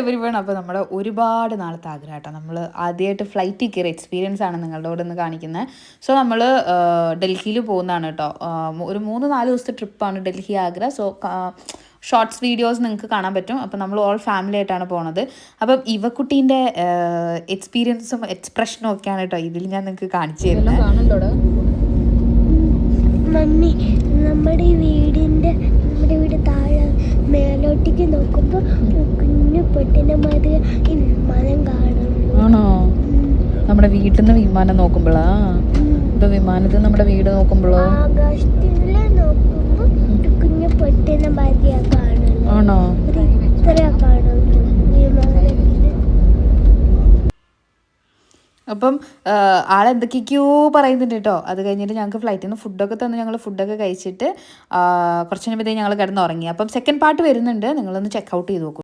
Every one. അപ്പോൾ നമ്മുടെ ഒരുപാട് നാളത്തെ ആഗ്രഹം കേട്ടോ, നമ്മൾ ആദ്യമായിട്ട് ഫ്ലൈറ്റിൽ കയറി എക്സ്പീരിയൻസ് ആണ് നിങ്ങളുടെ കൂടെ ഒന്ന് കാണിക്കുന്നത്. സോ നമ്മൾ ഡൽഹിയിൽ പോകുന്നതാണ് കേട്ടോ. ഒരു 3-4 ദിവസത്തെ ട്രിപ്പാണ് Delhi Agra. So shorts videos നിങ്ങൾക്ക് കാണാൻ പറ്റും. അപ്പോൾ നമ്മൾ ഓൾ ഫാമിലി ആയിട്ടാണ് പോണത്. അപ്പം ഇവക്കുട്ടീൻ്റെ എക്സ്പീരിയൻസും എക്സ്പ്രഷനും ഒക്കെയാണ് കേട്ടോ ഇതിൽ ഞാൻ നിങ്ങൾക്ക് കാണിച്ചു തരുന്നത്. മമ്മി, നമ്മുടെ വീട് താഴെ മേലോട്ടേക്ക് നോക്കുമ്പോൾ കുഞ്ഞു പെട്ടിന്റെ മാതിരി ഈ വിമാനം കാണുന്നു. ആണോ? നമ്മുടെ വീട്ടിൽ നിന്ന് വിമാനം നോക്കുമ്പോഴാ? ഇപ്പൊ വിമാനത്തിൽ നമ്മുടെ വീട് നോക്കുമ്പോഴോ? ആകാശത്തില് നോക്കുമ്പോ കുഞ്ഞു പെട്ടിന്റെ മാതിരിയാ കാണുന്നു. ആണോ? ഇത്രയാ കാണുന്നു വിമാനത്തില്. അപ്പം ആളെന്തൊക്കെയൊക്കെയോ പറയുന്നുണ്ട് കേട്ടോ. അത് കഴിഞ്ഞിട്ട് ഞങ്ങൾക്ക് ഫ്ലൈറ്റിൽ നിന്ന് ഫുഡൊക്കെ തന്ന് ഞങ്ങൾ ഫുഡൊക്കെ കഴിച്ചിട്ട് കുറച്ച് കഴിയുമ്പോഴത്തേക്ക് ഞങ്ങൾ കിടന്നുറങ്ങി. അപ്പം സെക്കൻഡ് പാർട്ട് വരുന്നുണ്ട്, നിങ്ങളൊന്ന് ചെക്കൗട്ട് ചെയ്ത് നോക്കും.